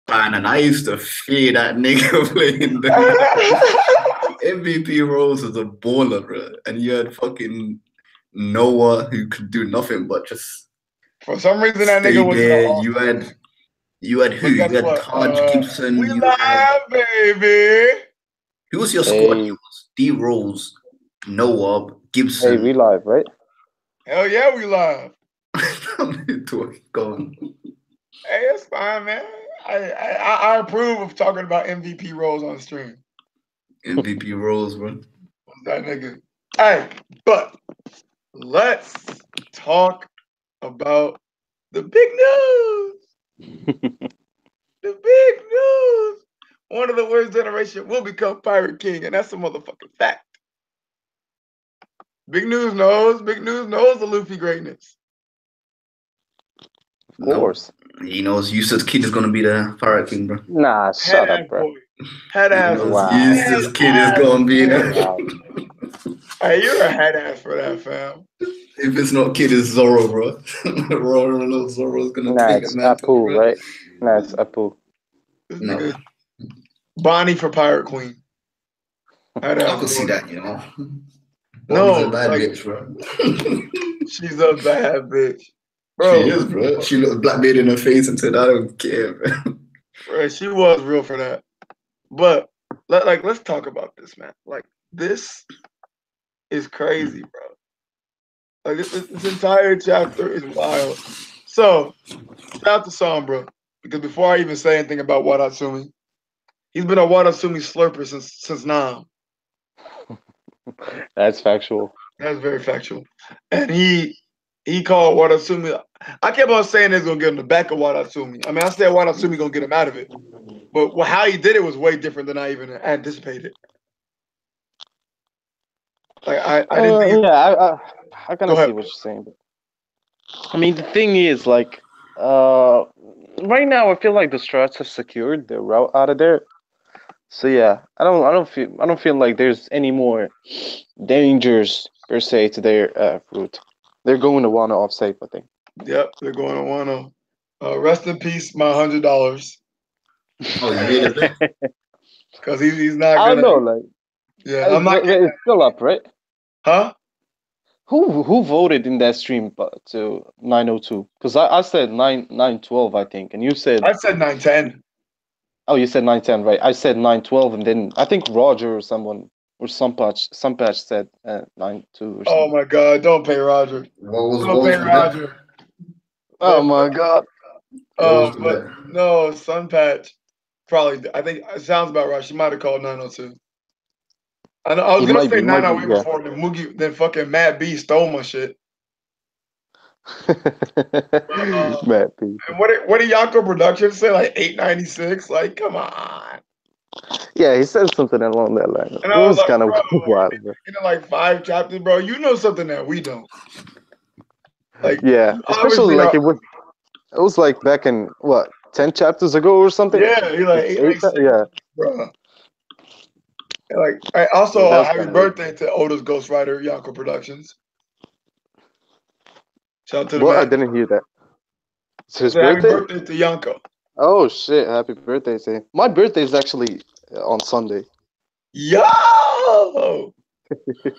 Man, and I used to fear that nigga playing the MVP roles as a baller, bro. And you had fucking Noah who could do nothing but just For some reason, that stay nigga went to the there. All You Star had game. you had who? But You guess had what? Taj We Gibson. You had live, baby. who was your squad? It Hey, was D Rose, Noah, hey, we Gibson. live, right? Hell yeah, we live. Go on. Hey, it's fine, man. I approve of talking about MVP roles on stream. MVP roles, bro. That nigga. Hey, but let's talk about the big news. The big news. One of the worst generation will become Pirate King, and that's a motherfucking fact. Big news knows the Luffy greatness. Of course. He knows Yusuf's kid is gonna be the Pirate King, bro. Nah, Head shut ass up, bro. boy. Head He ass. knows Wow. Yusuf's kid is gonna be Wow. the. Hey, you're a head ass for that, fam. If it's not kid, it's Zoro, bro. Zoro's gonna Nah, take it's a mantle, Apu, bro. right? Nah, it's Apu. This No, nigga Bonnie for Pirate Queen. Head I ass could see boy. that, you know. Bonnie's a No, bad like bitch, bro. she's a bad bitch. She Bro, is, bro. She looked blackbeard in her face and said, "I don't care." bro, she was real for that. But let's talk about this, man. Like this is crazy, bro. Like this entire chapter is wild. So shout out to Sombra because before I even say anything about Wadatsumi, he's been a Wadatsumi slurper since now. That's factual. That's very factual. And he called Wadatsumi. I kept on saying it's gonna get him the back of Wadatsumi. I mean, I said Wadatsumi gonna get him out of it, but how he did it was way different than I even anticipated. Like I didn't think. Yeah, I kind Go of ahead. see what you're saying, but I mean, the thing is, like, right now, I feel like the Strats have secured their route out of there. So yeah, I don't feel like there's any more dangers per se to their route. They're going to Wano off safe, I think. Yep, they're going to Wano. Rest in peace, my $100. Oh, you made it there. Because he's not I don't gonna. know, like, Yeah, I'm not. it's still up, right? Huh? Who voted in that stream to 902? Because I said 912, I think, and you said, I said 910. oh, you said 910, right? I said 912, and then I think Roger or someone or some patch said 92 or Oh something. my God! Don't pay Roger. What Don't pay was the bet? Roger. Oh my god. What was the But bet? no, Sunpatch probably. I think it sounds about right. She might have called 902. I know. I was He gonna say might be, 908 yeah. before then Moogie, then fucking Matt B stole my shit. Mad P. And what did Yako Productions say? Like 896? Like, come on. Yeah, he said something along that line. And It I was was like, kind of bro, wild, you've bro. been in like 5 chapters, bro. You know something that we don't. Like, Yeah, you especially obviously like are. it was like back in what 10 chapters ago or something. Yeah, you're like 896, Yeah, bro. And like, also, yeah, that was happy kind of weird. birthday to Oda's Ghostwriter, Yako Productions. Shout out to the Well, I man. didn't hear that. It's I his said, happy birthday. birthday to Yanko. Oh shit! Happy birthday, to him. My birthday is actually on Sunday. Yo!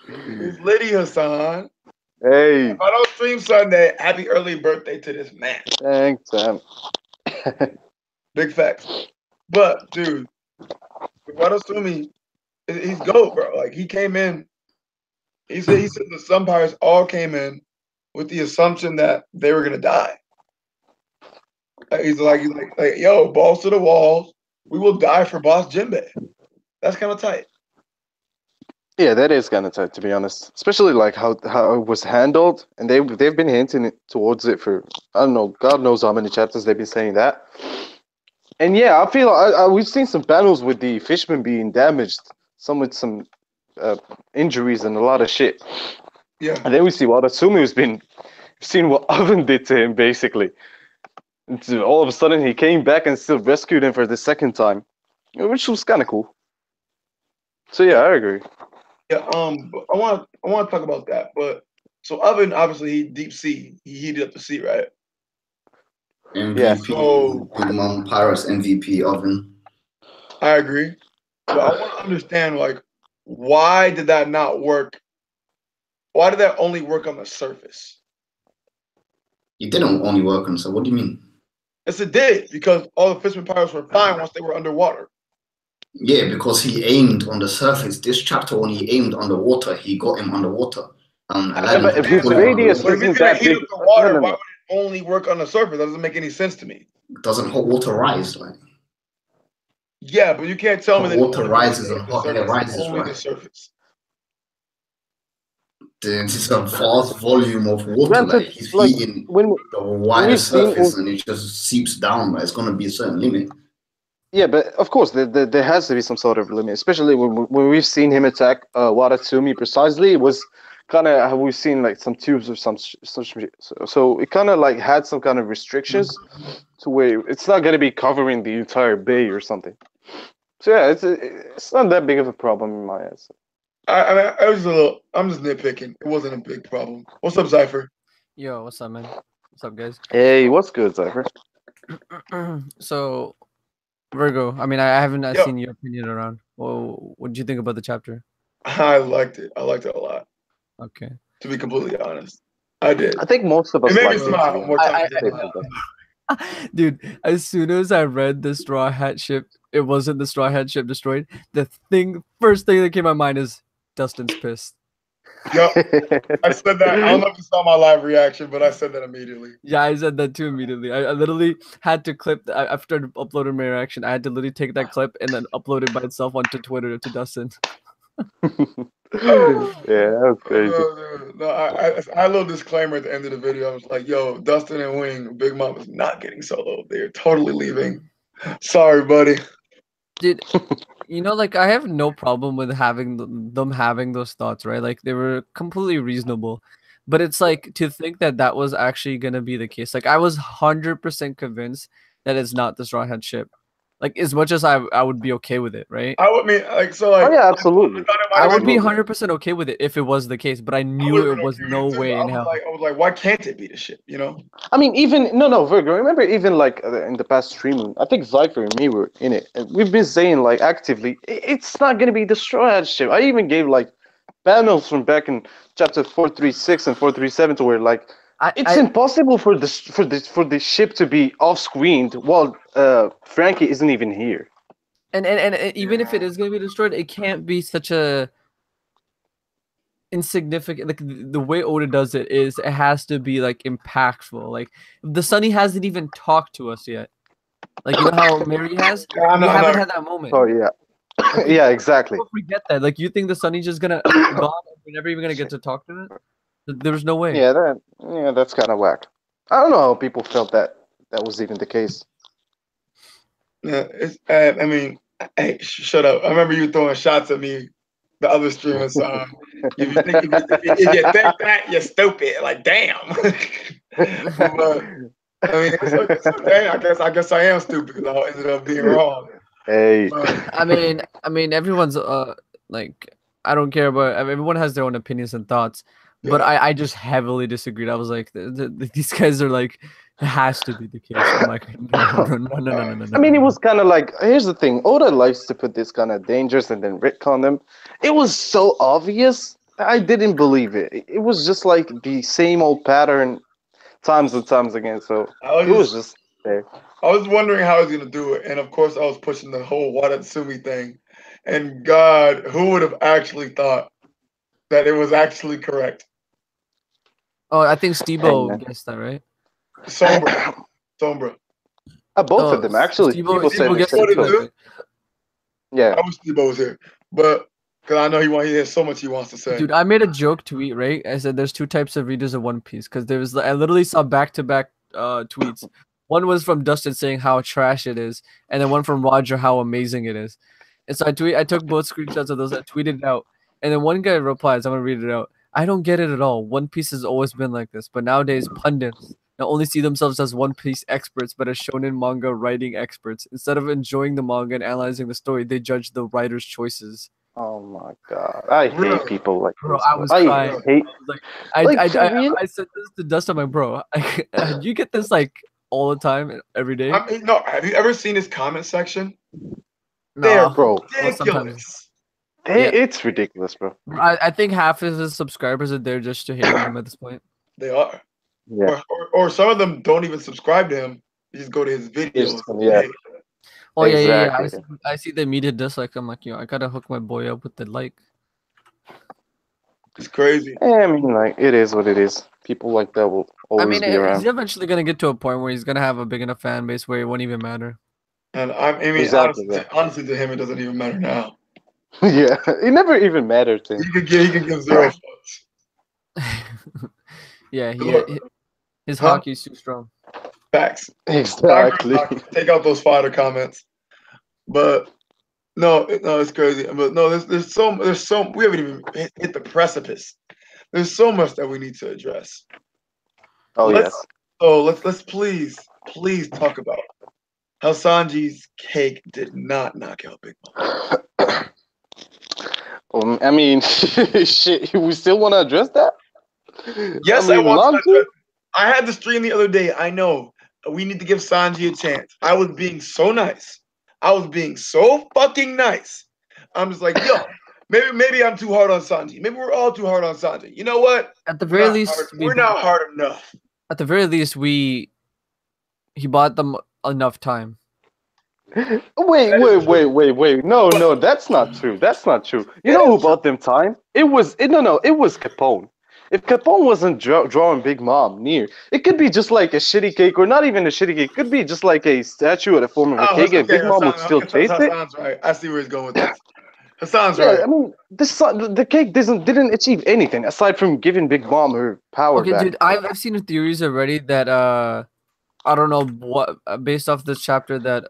It's Liddy Hassan. Hey, If I don't stream Sunday, happy early birthday to this man. thanks, Sam. Big facts. But, dude, what else to me? He's GOAT, bro. Like, he came in. He said the Sun Pirates all came in with the assumption that they were gonna die. He's like, yo, balls to the walls. We will die for Boss Jinbei. That's kind of tight. Yeah, that is kind of tight, to be honest. Especially like how it was handled, and they've been hinting towards it for I don't know, God knows how many chapters they've been saying that. And yeah, I feel we've seen some panels with the Fishman being damaged, some with some injuries and a lot of shit. Yeah. And then we see what Atsumi has been seen what Oven did to him basically. And so all of a sudden he came back and still rescued him for the second time, which was kind of cool. So yeah, I agree. Yeah. But I want to talk about that. But so Oven, obviously, he deep sea. He heated up the sea, right? MVP, So Big Mom Pirates MVP oven. I agree, but I want to understand like why did that not work? Why did that only work on the surface? It didn't only work on. So what do you mean? Yes, it did because all the fisherman pirates were fine once they were underwater. Yeah, because he aimed on the surface. This chapter, when he aimed underwater, he got him underwater. Yeah, Aladdin but had to his pull him out of the radius But water. if he's isn't gonna that heat big. up the No, water, no, why no. would it only work on the surface? That doesn't make any sense to me. Doesn't hot water rise? Like Yeah, but you can't tell me hot that water only rises and the hot air surface. rises, Only right? the surface. Then it's a vast volume of water. Like Granted, he's like heating when the when wider we've seen surface, and it just seeps down. Like, it's gonna be a certain limit. yeah, but of course there has to be some sort of limit, especially when we've seen him attack Watatsumi precisely. It was kind of how we've seen like some tubes or such. So it kind of like had some kind of restrictions to where it's not going to be covering the entire bay or something. So yeah, it's not that big of a problem in my eyes. I mean, I was a little. I'm just nitpicking. It wasn't a big problem. What's up, Cypher? Yo, what's up, man? What's up, guys? Hey, what's good, Cypher? So, Virgo, I mean, I haven't Yo. seen your opinion around. Well, what did you think about the chapter? I liked it. I liked it a lot. Okay. To be completely honest, I did. I think most of us It made me like smile more times than not. Dude, as soon as I read the Straw Hat ship, it wasn't the Straw Hat ship destroyed. First thing that came to my mind is Dustin's pissed. Yup, I said that. I don't know if you saw my live reaction, but I said that immediately. Yeah, I said that too immediately. I literally had to clip. After uploading my reaction, I had to literally take that clip and then upload it by itself onto Twitter to Dustin. Yeah, that was crazy. No, I had a little disclaimer at the end of the video. I was like, yo, Dustin and Wing, Big Mom is not getting solo. They're totally leaving. Sorry, buddy. Dude, you know, like I have no problem with them having those thoughts, right? Like they were completely reasonable. But it's like to think that that was actually gonna be the case. Like I was 100% convinced that it's not the Straw Hat ship. Like as much as I would be okay with it, right? I would mean, like, so, like, Oh yeah, absolutely. I would be Absolutely. 100% okay with it if it was the case, but I I knew would've it been was okay no with it too. way I in was hell. like, why can't it be the ship? You know? I mean, even no, Virgo. Remember, even like in the past stream, I think Zypher and me were in it, and we've been saying like actively, it's not gonna be the Straw Hat ship. I even gave like panels from back in chapter 436 and 437 to where like it's impossible for the ship to be off screened while Frankie isn't even here. And even if it is gonna be destroyed, it can't be such a insignificant. Like the way Oda does it is, it has to be like impactful. Like the Sunny hasn't even talked to us yet. Like you know how Mary has. Yeah, We haven't had that moment. Oh yeah, yeah, exactly. Don't forget that. Like you think the Sunny's just gonna gone and we're never even gonna get to talk to it? There's no way. Yeah, that's kind of whack. I don't know how people felt that was even the case. Yeah, it's. I mean, hey, shut up. I remember you throwing shots at me. The other streamers. If you think if you think that, you're stupid. Like, damn. But, I mean, it's okay. I guess I am stupid because I ended up being wrong. Hey. I mean, everyone's like, I don't care about. Everyone has their own opinions and thoughts, but I just heavily disagreed. I was like, these guys are like, it has to be the case. I'm like, no. I mean, it was kind of like, here's the thing. Oda likes to put this kind of dangers and then retcon them. It was so obvious. I didn't believe it. It was just like the same old pattern times and times again. So it was just there. I was wondering how I was going to do it. And of course, I was pushing the whole Watatsumi thing. And God, who would have actually thought that it was actually correct? Oh, I think Stebo guessed that, right? Sombra. Both of them, actually. People said it. Yeah. I wish Stebo was here. But because I know he has so much he wants to say. Dude, I made a joke tweet, right? I said there's two types of readers of One Piece because I literally saw back-to-back tweets. One was from Dustin saying how trash it is, and then one from Roger how amazing it is. And so I took both screenshots of those and tweeted it out. And then one guy replies, I'm gonna read it out. I don't get it at all. One Piece has always been like this, but nowadays pundits not only see themselves as One Piece experts, but as shonen manga writing experts. Instead of enjoying the manga and analyzing the story, they judge the writer's choices. Oh my god, I hate people like bro. this. I was crying. I I said this to Dustin. I'm like, bro, you get this like all the time, every day. I mean, no, have you ever seen his comment section? They're No, Bro, well, sometimes. ridiculous. Yeah. it's ridiculous, bro. I think half of his subscribers are there just to hate on him at this point. They are. Yeah. Or some of them don't even subscribe to him. They just go to his videos. Yeah. Hey, Oh yeah. Exactly. I see the immediate dislike. I'm like, I gotta hook my boy up with the like. it's crazy. I mean, like, it is what it is. People like that will I always mean, be he's around. eventually gonna get to a point where he's gonna have a big enough fan base where it won't even matter. And I mean, Exactly, honestly, to him, it doesn't even matter now. Yeah, it never even mattered to him. He could give zero fucks. Yeah, Look. his Huh? hockey's too strong. Facts. Exactly. Take out those fodder comments. But no, it's crazy. But no, there's so we haven't even hit the precipice. There's so much that we need to address. Oh Let's- yes. So let's please talk about how Sanji's cake did not knock out Big Mom. I mean, shit. We still want to address that? Yes, I mean, want to. I had the stream the other day. I know we need to give Sanji a chance. I was being so nice. I was being so fucking nice. I'm just like, yo, maybe I'm too hard on Sanji. Maybe we're all too hard on Sanji. You know what? At the very least, We're not hard enough. At the very least, he bought them enough time. Wait. No, that's not true. That's not true. You know who bought them time? It was Capone. If Capone wasn't drawing Big Mom near, it could be just like a shitty cake, or not even a shitty cake. It could be just like a statue in the form of a cake, and Big Mom would still taste it. Hassan's right. I see where he's going with this. Hassan's Yeah, right. I mean, the cake didn't achieve anything aside from giving Big Mom her power Okay, back. dude, I've seen theories already that I don't know what based off this chapter that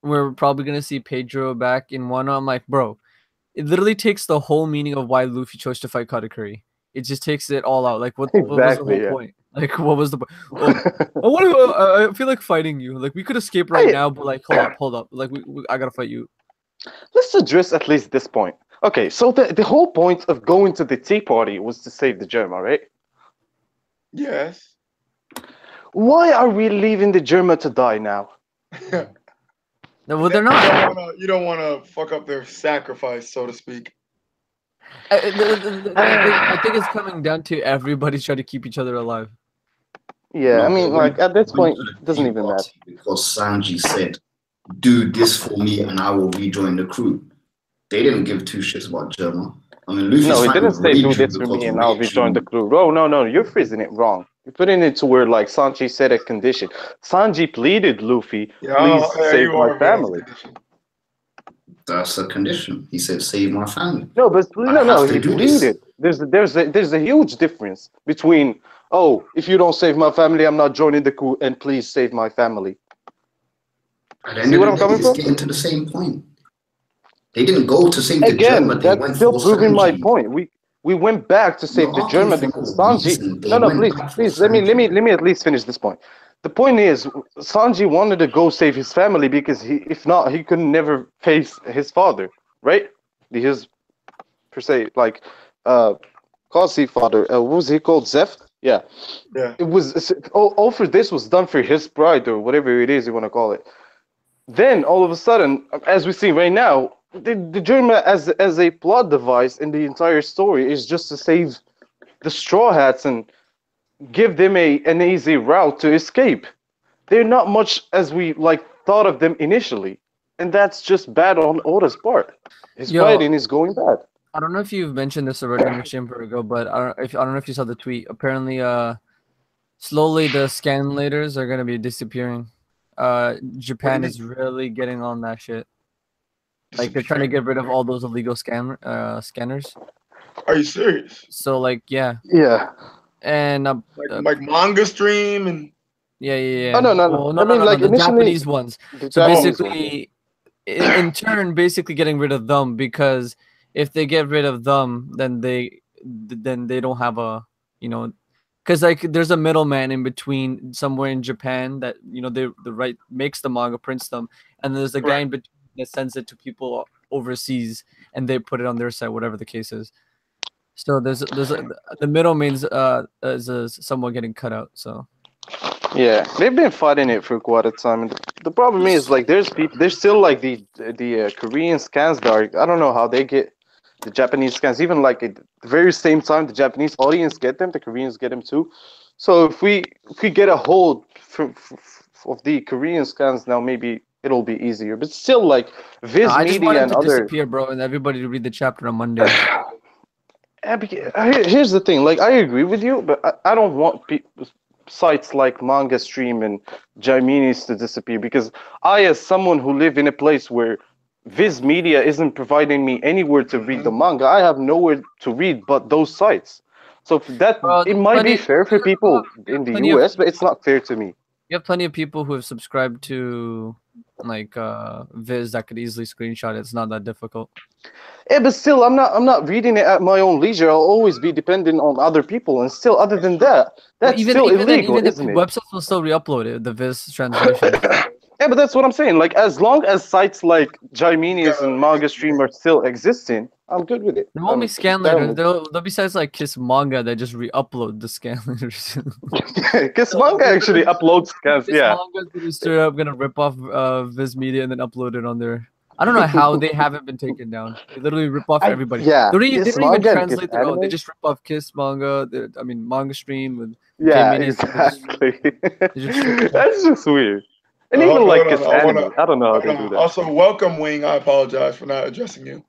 we're probably gonna see Pedro back in Wano. I'm like, bro, it literally takes the whole meaning of why Luffy chose to fight Katakuri. It just takes it all out. Like, what was the Exactly, whole yeah. point? Like, what was the point? I feel like fighting you. Like, we could escape right Hey. now, but like, hold up. Like, I gotta fight you. Let's address at least this point. Okay, so the whole point of going to the tea party was to save the Germa, right? Yes. Why are we leaving the Germa to die now? No, well, they're not. You don't want to fuck up their sacrifice, so to speak. I think it's coming down to everybody trying to keep each other alive. Yeah, No, I mean, they like, went- at this they point, went to the it doesn't tea even matter. party Because Sanji said, "Do this for me, and I will rejoin the crew." They didn't give two shits about Germa. I mean, Luffy's No, he fine didn't with say do Reiju this for because me and I'll rejoin the Reiju- crew. No, you're phrasing it wrong. You're putting it to where, like, Sanji said a condition. Sanji pleaded Luffy, please save my family. That's a condition. He said, "Save my family." No, but I no, have to he do this. pleaded. There's a huge difference between, oh, if you don't save my family, I'm not joining the crew, and please save my family. At the See end what of I'm the day, coming it's from? getting to the same point. They didn't go to save the Again, Germa. They went that's still for proving my Sanji. point. We went back to save the asking German for because a Sanji. reason. They No, went please, back for please, let me Sanji. at least finish this point. The point is, Sanji wanted to go save his family because if not, he could never face his father, right? His per se, like, Kasi father. What was he called? Zeph? Yeah. Yeah. It was all for this was done for his pride or whatever it is you want to call it. Then all of a sudden, as we see right now, the Germa as a plot device in the entire story is just to save the Straw Hats and give them an easy route to escape. They're not much as we like thought of them initially, and that's just bad on Oda's part. His Yo. writing is going bad. I don't know if you've mentioned this already in the chamber ago, but I don't know if you saw the tweet. Apparently, slowly the scanlators are gonna be disappearing. Japan is really getting on that shit. Like they're trying to get rid of all those illegal scanners. Are you serious? So like yeah, Yeah. and Like manga stream and yeah. Oh, no. Well, I mean, like, the initially- Japanese ones. The So Japanese basically, in turn, basically getting rid of them, because if they get rid of them, then they don't have a, because like there's a middleman in between somewhere in Japan that the right makes the manga, prints them, and there's a guy in between that sends it to people overseas and they put it on their site, whatever the case is. So the middleman's is somewhat getting cut out. So Yeah, they've been fighting it for quite a time. And the problem is, like, there's still like the Korean scans that are, I don't know how they get the Japanese scans. Even like at the very same time, the Japanese audience get them, the Koreans get them too. So if we get a hold of the Korean scans now, maybe it'll be easier. But still, like Viz I just Media want him and to other. disappear, bro, and everybody to read the chapter on Monday. Here's the thing. Like, I agree with you, but I don't want sites like Manga Stream and Jaiminis to disappear, because I, as someone who live in a place where Viz Media isn't providing me anywhere to read the manga, I have nowhere to read but those sites. So that Bro, it might be fair for people in the US, but it's not fair to me. You have plenty of people who have subscribed to like Viz that could easily screenshot it. It's not that difficult. Yeah, but still, I'm not reading it at my own leisure. I'll always be dependent on other people, and still, other than that, that's still illegal, isn't it? Websites will still re-upload it, the Viz translation. Yeah, but that's what I'm saying. Like, as long as sites like Jaiminis and Manga Stream are still existing, I'm good with it. There won't be scan later. There'll be sites like Kiss Manga that just re-upload the scan letters. Kiss Manga actually uploads scans. Kiss Yeah. Manga's gonna straight up gonna rip off Viz Media and then upload it on there. I don't know how they haven't been taken down. They literally rip off everybody. Yeah. They don't even translate their own. They just rip off Kiss Manga. Manga Stream with. Yeah, exactly. That's just weird. And even like this anime, I don't know how they do that. Also, welcome, Wing. I apologize for not addressing you.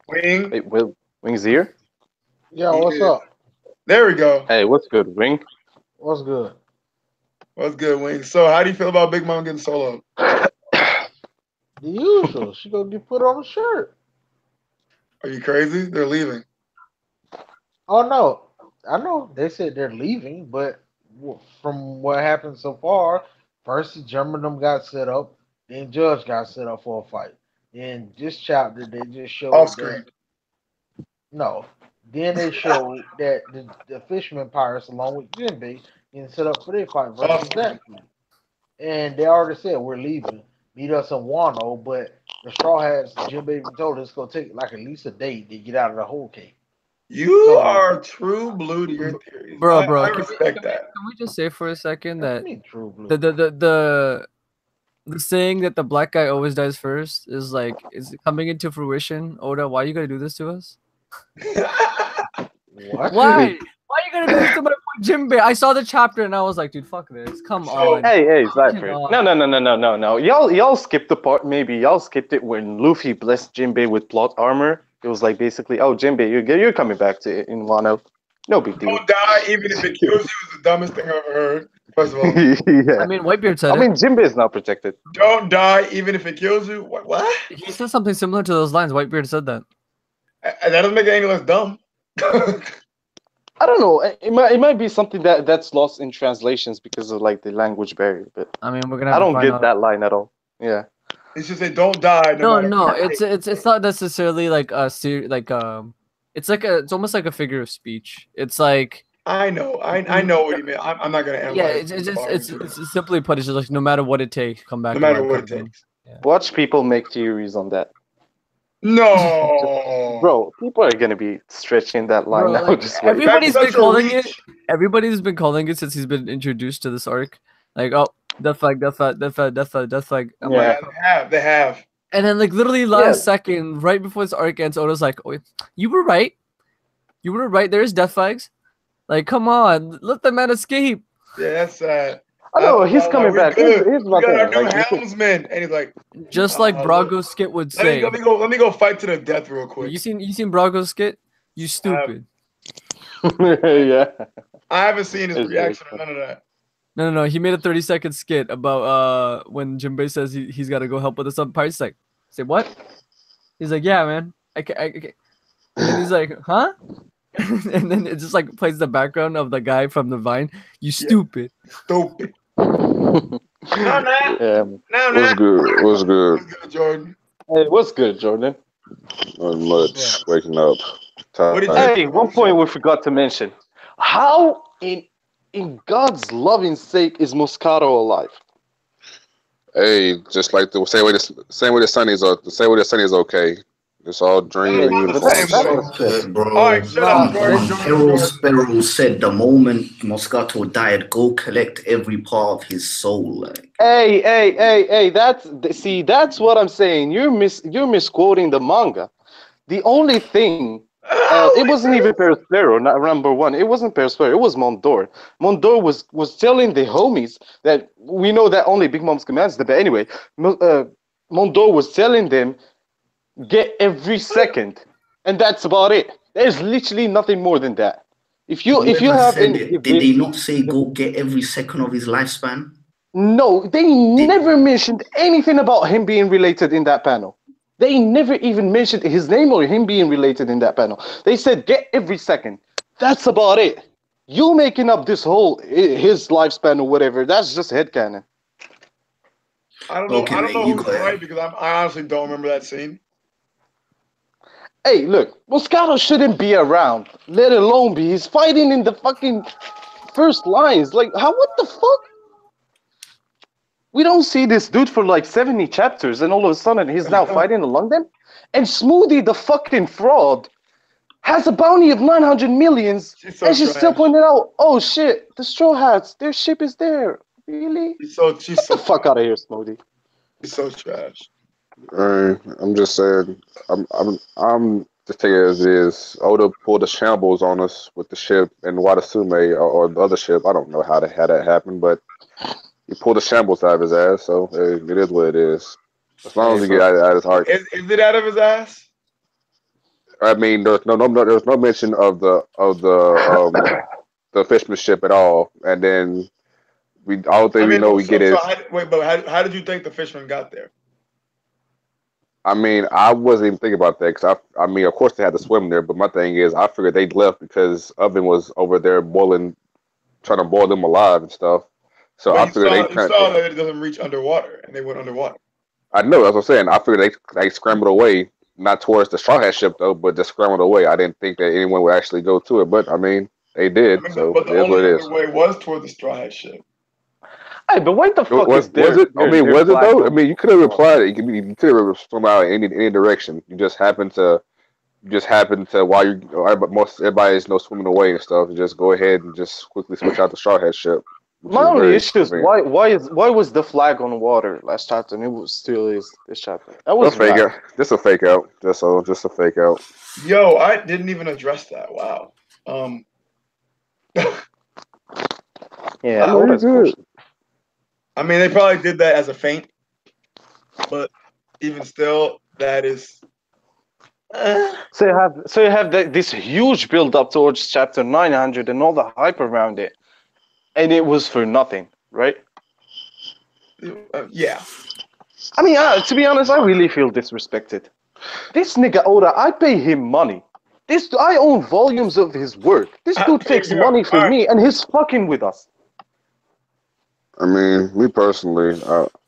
Wing. Wait, Wing's here? Yeah, what's up? There we go. Hey, what's good, Wing? What's good? What's good, Wing? So, how do you feel about Big Mom getting solo? The usual. She gonna get put on a shirt. Are you crazy? They're leaving. Oh no, I know they said they're leaving, but from what happened so far, first German got set up, then Judge got set up for a fight. In this chapter, they just showed off screen. No, then they showed that the Fisherman Pirates, along with Jinbei, getting set up for their fight versus that. And they already said we're leaving. Meet us in Wano, but the Straw Hats, Jinbei even told us it's gonna take like at least a day to get out of the whole cave. You are true blue to your theories. Bro, I respect that. Can we just say for a second that true blue? The saying that the black guy always dies first is like, is it coming into fruition? Oda, why are you gonna do this to us? What? Why? Why are you gonna do this to my boy Jinbei? I saw the chapter and I was like, dude, fuck this. Come on. Hey, Cypher. No. Y'all skipped the part. Maybe y'all skipped it when Luffy blessed Jinbei with plot armor. It was like basically, oh, Jinbei, you're coming back to in Wano. No big deal. Don't die even if it kills you is the dumbest thing I've ever heard. First of all. Yeah. I mean, Whitebeard said it. Jinbei is not protected. Don't die even if it kills you. What? He said something similar to those lines. Whitebeard said that. That doesn't make it any less dumb. I don't know. It might be something that's lost in translations because of like the language barrier. But I mean, we're gonna. I don't get that line at all. Yeah. It's just they don't die. No. It's not necessarily like it's almost like a figure of speech. It's like. I know what you mean. I'm not gonna analyze. Yeah, it's simply put. It's just like no matter what it takes, come back. No matter what it takes. Yeah. Watch people make theories on that. No, bro, people are gonna be stretching that line now. Like, everybody's been calling it. Everybody's been calling it since he's been introduced to this arc. Like, oh, death flag. Yeah, they have. And then, like, literally last second, right before this arc ends, Oda's like, "Oh, you were right. You were right. There's death flags. Like, come on, let the man escape." Yeah, that's sad. I know he's coming back. He's not there. Our new helmsman, and he's like, just like Brago's skit would say. Let me go fight to the death real quick. You seen Brago's skit? You stupid. Yeah. I haven't seen his reaction or none of that. No. He made a 30-second skit about when Jinbei says he's got to go help with the pirate. He's like, say what? He's like, yeah, man. I can't. And he's like, huh? And then it just like plays the background of the guy from the Vine. You stupid. Stupid. What's good? What's good, Jordan? Hey, what's good, Jordan? Not much. Waking up. Hey, one point we forgot to mention. How in God's loving sake is Moscato alive? Hey, just like the same way the Sunnies are. The same way the Sunnies okay. It's all dream Yeah, and but that's universe. Bro, All right, shut up, Jordan. Errol Sparrow said the moment Moscato died, go collect every part of his soul. Like, Hey, that's what I'm saying. You're misquoting the manga. The only thing, it wasn't even Perospero, not number one. It wasn't Perospero. It was Mondor. Mondor was telling the homies that we know that only Big Mom's commands them. But anyway, Mondor was telling them get every second, and that's about it. There's literally nothing more than that. If you whoever have said any, it, did they not say go get every second of his lifespan? no, they never mentioned anything about him being related in that panel. They never even mentioned his name or him being related in that panel. They said get every second. That's about it. You making up this whole his lifespan or whatever, that's just headcanon. I don't know. Okay, I don't mate, know you who's got it. right because I honestly don't remember that scene. Hey, look, Moscato shouldn't be around, let alone be. He's fighting in the fucking first lines. Like, what the fuck? We don't see this dude for like 70 chapters, and all of a sudden he's now fighting along them? And Smoothie, the fucking fraud, has a bounty of 900 millions, She's so and she's still trash. pointing out, oh shit, the Straw Hats, their ship is there. Really? She's Get so the fuck out of here, Smoothie. She's so trash. I'm just saying. I'm just taking it as is. Oda pulled the shambles on us with the ship and Watasume or the other ship. I don't know how that happened, but he pulled the shambles out of his ass. So hey, it is what it is. As long as he get out of his heart. Is it out of his ass? I mean, there's no mention of the Fishman ship at all. And then all thing we know we get is. How did you think the fisherman got there? I mean, I wasn't even thinking about that because I mean, of course they had to swim there, but my thing is, I figured they left because Oven was over there trying to boil them alive and stuff. So But I figured you saw that it doesn't reach underwater, and they went underwater. I know, that's what I'm saying. I figured they scrambled away, not towards the Straw Hat ship though, but just scrambled away. I didn't think that anyone would actually go to it, but I mean, they did. So but the it is what only it is. other way was toward the Straw Hat ship. Hey, but what the fuck Was it? I mean, was it though? I mean, you could have replied it. You could have swum out in any direction. You just happened to while everybody is swimming away and stuff. You just go ahead and just quickly switch out the Straw Hat ship. My only issue is why was the flag on water last chapter and it still is this chapter? That was fake out. Just a fake out. Just a fake out. Yo, I didn't even address that. Wow. Yeah, no, that's good. I mean, they probably did that as a feint, but even still, that is. So you have this huge build up towards chapter 900 and all the hype around it, and it was for nothing, right? Yeah. I mean, to be honest, I really feel disrespected. This nigga Oda, I pay him money. I own volumes of his work. This dude takes money from me, and he's fucking with us. I mean, me personally,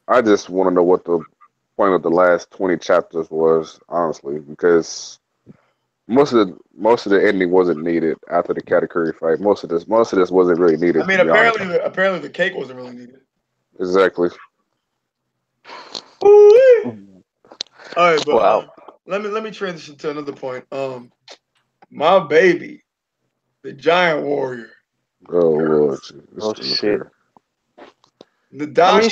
I just want to know what the point of the last 20 chapters was, honestly, because most of the ending wasn't needed after the Katakuri fight. Most of this wasn't really needed. I mean, apparently the cake wasn't really needed. Exactly. All right, but wow. Let me transition to another point. My baby, the Giant Warrior. Oh Lord. Oh shit. The doctor, I mean,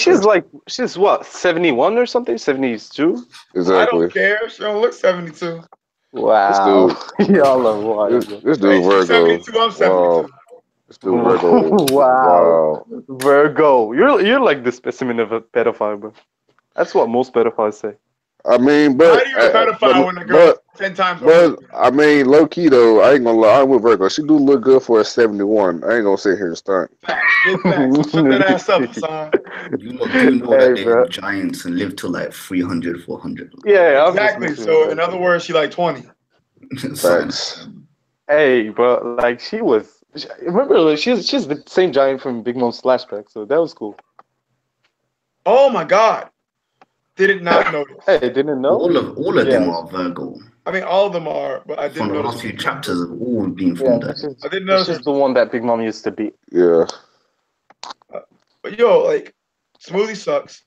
she's what, 71 or something? 72? Exactly. I don't care. She don't look 72. Wow. Y'all are wild. This dude Virgo. 72, I'm 72. Wow. This dude Virgo. Wow. Virgo. You're like the specimen of a pedophile, bro. That's what most pedophiles say. I mean, but how do you a pedophile when the girl 10 times older? But I mean, low key though, I ain't gonna lie. I'm with Virgo. She do look good for a 71. I ain't gonna sit here and stunt. Get back. Shut that ass up, son. You know that they're giants and live to like 300, 400. Yeah, exactly. So in other words, she like 20. Thanks. Hey, but like remember, she's the same giant from Big Mom's flashback, so that was cool. Oh my God. Did not notice. Hey, didn't know? All of them are Virgo. I mean, all of them are, but I didn't notice. From the last few chapters have all been from that. I didn't notice. This is the one that Big Mom used to beat. Yeah. But yo, like, Smoothie sucks.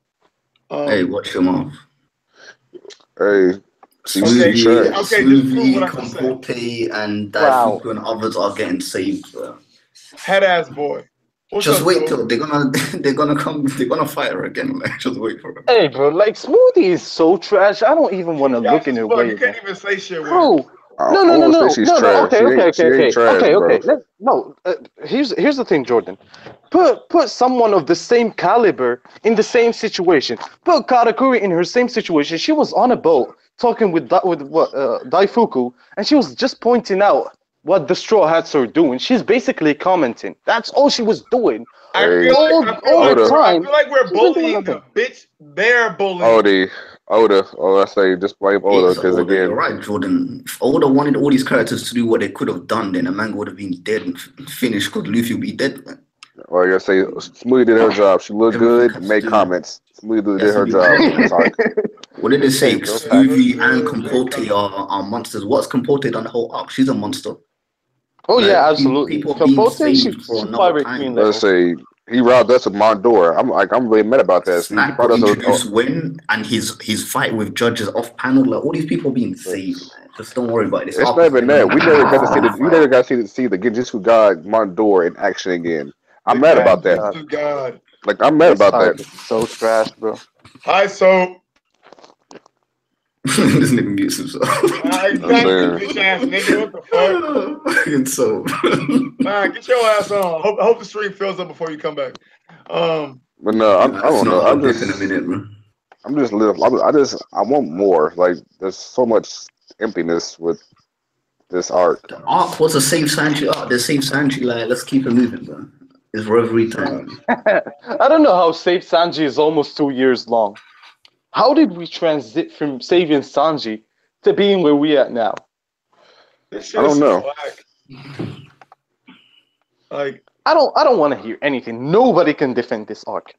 Hey, watch your mouth. Hey. She's trash. Okay, just prove what I just said. Comporte, and Wow. Daifuku and others are getting saved, bro. Head ass boy. What's Just up, wait Joe? till they're gonna fight her again. Like, just wait for it. Hey, bro, like Smoothie is so trash. I don't even want to Trash look in as her fuck. way. You can't even say shit with her. Bro, I no, won't no. say she's trash. Okay. She ain't trash, bro. No, here's the thing, Jordan. Put someone of the same caliber in the same situation. Put Karakuri in her same situation. She was on a boat talking with Daifuku, and she was just pointing out what the Straw Hats are doing. She's basically commenting. That's all she was doing. I Hey, feel Oda. like we're She's been doing bullying the nothing. bitch. They're bullying. Oda. Oh, I say just blame Oda It's because Oda, you're again, right, Jordan. If Oda wanted all these characters to do what they could have done, then a manga would have been dead and finished. Could Luffy be dead? Man? like I say, Smoothie did her job. She looked Everything good. has Made to do- comments. Smoothie Yes, did her we job. do. It's arc. What did they say? Hey, bro, Smoothie and facts. Comporte are monsters. What's Comporte done the whole arc? She's a monster. Oh Like, yeah, absolutely. people being Compote, she saved for another pirate time. queen Let's level. say he robbed us of Mondor. I'm really mad about that. See, he Snack brought us introduced Win and his fight with judges off panel. Like all these people being saved. Man. Just don't worry about it. This It's arc not is even gonna that. We be never got to see a the. We fight. never got to see the Genjutsu God Mondor in action again. I'm mad about that. Genjutsu God. Like I'm mad This about arc that. is so trash, bro. Hi, so. This nigga mutes himself. Exactly, bitch ass nigga. What the fuck? It's so. Man, get your ass on. I hope the stream fills up before you come back. But no, I don't know. I'll dip in a minute, bro. I'm just little. I want more. Like there's so much emptiness with this arc. The arc was a save Sanji arc. The save Sanji, like, let's keep it moving, bro. It's for every time. I don't know how Save Sanji is almost 2 years long. How did we transit from saving Sanji to being where we at now? This shit I don't is know. whack. Like, I don't want to hear anything. Nobody can defend this arc.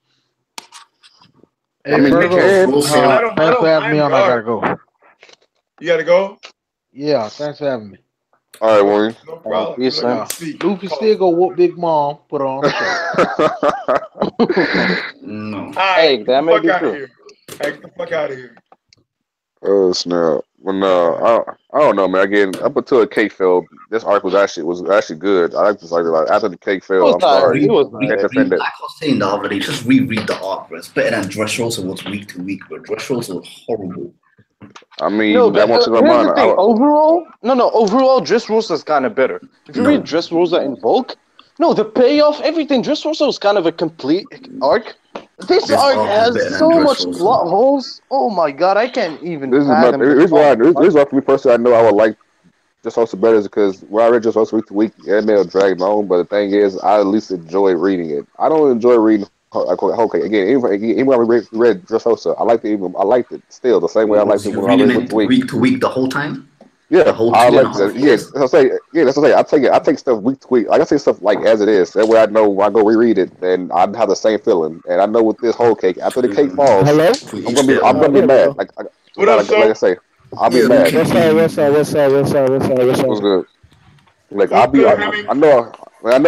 Hey, I mean, Virgo, we'll see. I don't thanks for having me on. I mind gotta go. you gotta go? Yeah, thanks for having me. All right, Warren. No problem. peace, Let me man. speak. Luffy still go whoop Big Mom. Put her on the show. No. All right, Hey, get that the may fuck be out true. of here. Hey, get the fuck out of here. Oh snap! Well, no, I don't know, man. Again, up until the cake fell, this arc was actually good. I like this arc a lot. After the cake fell, I'm sorry, It was I can't defend Like it. I was saying the other day, just reread the arc, bro. It's better than Dressrosa was week to week, but Dressrosa was horrible. I mean, No, that but one to the here's mind. the thing. Overall, Dressrosa is kind of better. If you No. read Dressrosa in bulk, no, the payoff, everything. Dressrosa was kind of a complete arc. This This arc arc is has better than so much Dressrosa. plot holes. Oh my god, I can't even This is my fathom the reason why. plot. Reason why for me personally, I know I would like just also better is because when I read just also week to week, it may have dragged on. But the thing is, I at least enjoy reading it. I don't enjoy reading okay. Again, even when I read Dressrosa, I liked it still the same way I liked it You're when I read reading week it to week. week to week the whole time. Yeah, The whole I 2.5 like that. years? That's what I say. Yeah, that's what I say. I take stuff week to week. Like I say stuff like as it is. That way I know when I go reread it, then I have the same feeling. And I know with this whole cake, after the cake falls, Hello? I'm gonna be mad. Like What up, like I say, I'll be Yeah, mad. What's up? What's good? Like What's I'll be, good, Hemi? I know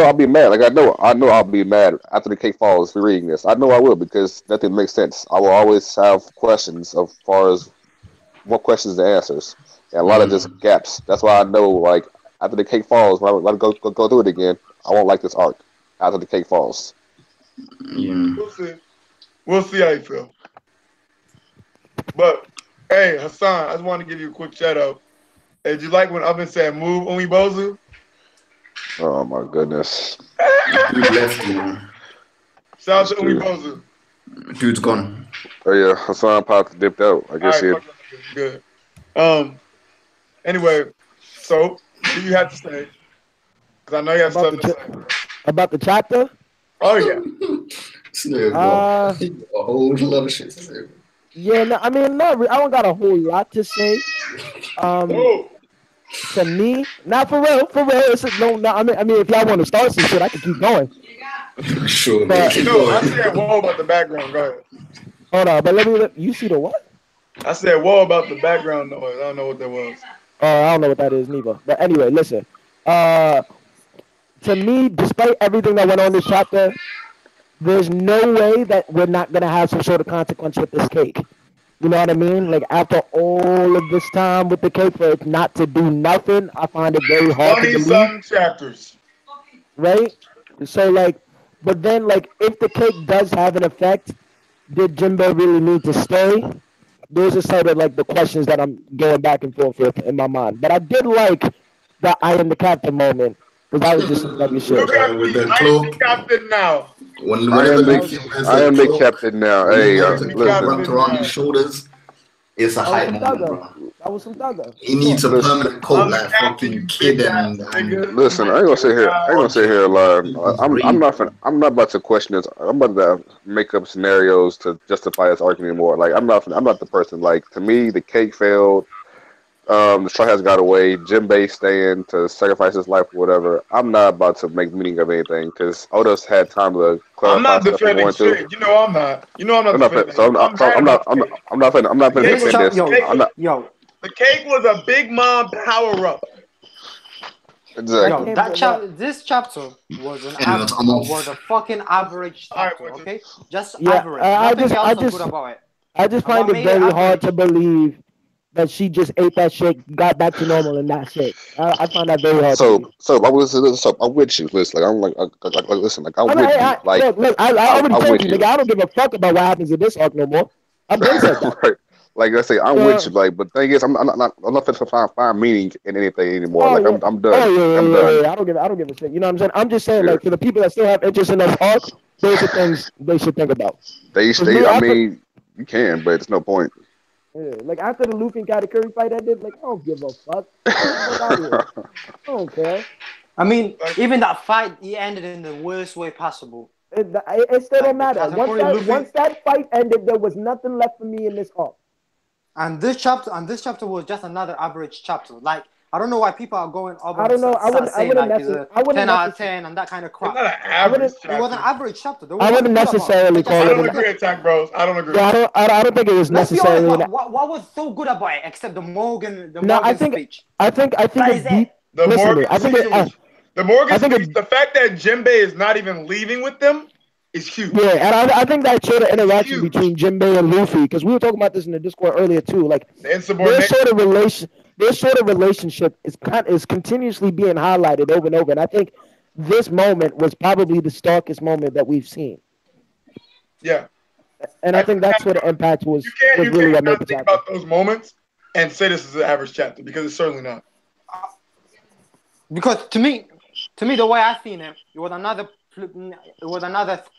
I'll be mad. Like I know I'll be mad after the cake falls for reading this. I know I will because nothing makes sense. I will always have questions as far as more questions than answers, and a lot of just gaps. That's why I know like after the cake falls, when I go through it again, I won't like this arc after the cake falls. Yeah. We'll see. We'll see how you feel. But hey, Hassan, I just want to give you a quick shout out. Hey, did you like when Oven said move Umibozu? Oh my goodness. Dude left, you know. Shout out to That's true. Umibozu. Dude's gone. Oh yeah, Hassan Pop dipped out. I All guess right, good. Anyway, so what do you have to say? Because I know you have About something the to say. About the chapter? Oh yeah. A whole lot of shit to say. Yeah, no, I mean, I don't got a whole lot to say. Oh, To me, not for real. It's no. I mean, if y'all want to start some shit, I can keep going. Sure, But- man. Keep no, I going. said whoa about the background. Go ahead. Hold on, but you see the what? I said whoa about the background noise. I don't know what that was. Oh, I don't know what that is neither. But anyway, listen. To me, despite everything that went on this chapter, there's no way that we're not gonna have some sort of consequence with this cake. You know what I mean? Like after all of this time with the cake for it not to do nothing, I find it very hard to 20 believe, something chapters. right? So like, but then like if the cake does have an effect, did Jimbo really need to stay? Those are sort of like the questions that I'm going back and forth with in my mind. But I did like the I am the captain moment because that was just some W shit. Look at With me. the I am the cloak. captain now. I Whenever am That the was the kid just wears I the am the cloak, captain now. when he Hey, wears I'm the the cloak listen, captain wrapped around his now. shoulders, it's a that was hype some moment, thugger. bro. That was some thugger He for sure. needs a listen, permanent coat I'm the like captain, fucking you Kid bitch ass and nigga. listen. I ain't gonna sit here. I ain't gonna sit here and lie. he's I'm brave, not bro. I'm not about to question this. I'm about to make up scenarios to justify this argument more. Like I'm not the person. Like to me, the cake failed. The Straw Hats got away. Jinbei staying to sacrifice his life or whatever. I'm not about to make meaning of anything because Otis had time to I'm clarify not stuff he defending wanted to. shit. You know I'm not. You know I'm not I'm not. defending So it. I'm mad about the cake. I'm not The finna cake This was defend chap, this. the cake yo, I'm was not yo, the cake was a Big Mom power up. I exactly. yo, can't. this chapter was an Anyways, I'm was off. a fucking average All right, chapter, which is okay? Just Yeah, average. Nothing else so good about it. I just And find what it made it very hard to average? believe that she just ate that shit, got back to normal, and that's it. I find that very hard to believe. I'm with you. Listen, like listen, like I'm I mean, with you. Like look, I already I'm told with you, you. nigga, I don't give a fuck about what happens in this arc no more. I've been said that. Right. Like I say, I'm with So, you. Like, but the thing is, I'm not finna find meaning in anything anymore. oh Like yeah, I'm oh done. yeah, I'm yeah, yeah, done. yeah. I don't give a shit. You know what I'm saying? I'm just saying, Yeah. like, for the people that still have interest in this arc, those are things they should think about. Because me, I after, mean, you can, but it's no point. yeah, like after the Luffy and Katakuri fight ended, like, I don't give a fuck. Get the fuck out of here. I don't care. I mean, Like, even that fight, it ended in the worst way possible. It still don't Like the matter. Katakuri Luffy, Once that fight ended, there was nothing left for me in this arc. and this chapter was just another average chapter. Like I don't know why people are going up I and don't know. I saying wouldn't like it's a I wouldn't 10 out of necessarily. 10 and that kind of it's crap. not an I average wouldn't. It was an chapter. average chapter. There was I nothing wouldn't good about it. necessarily It just call I it don't an. ended agree, good. Attack Bros. I don't agree. Yeah, I don't think it was Let's be honest. necessarily. What was so good about it except the No, Morgan speech? I think That it's is deep. it. The Listen to me. Morgan speech, the I Morgan think speech, it. the fact that Jinbei is not even leaving with them is huge. Yeah, and I think that sort of It's interaction huge. between Jinbei and Luffy, because we were talking about this in the Discord earlier too. Like The their insubordination. sort of relationship is continuously being highlighted over and over. And I think this moment was probably the starkest moment that we've seen. Yeah. And I think that's where the impact was You really can't what made not the think chapter. about those moments and say this is an average chapter because it's certainly not. Because to me, the way I seen it, it was another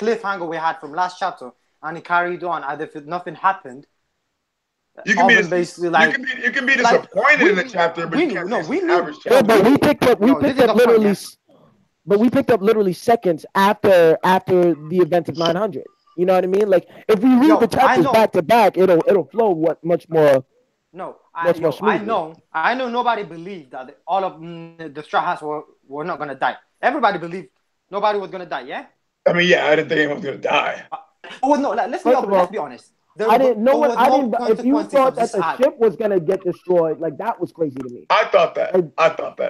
cliffhanger we had from last chapter, and it carried on as if nothing happened. You can be Basically like you can be disappointed in the chapter, but you can't say it's an average Yeah, chapter. but we picked up literally. But we picked up literally seconds after the event of 900. You know what I mean? Like if we read the chapters back to back, it'll flow much more. No, much more smoothly. I know. Nobody believed that all of the Straw Hats were not gonna die. Everybody believed nobody was gonna die. Yeah. I mean, yeah, I didn't think anyone was gonna die. Oh no, let's be honest. I didn't. If you thought that the ship was gonna get destroyed, like that was crazy to me. I thought that.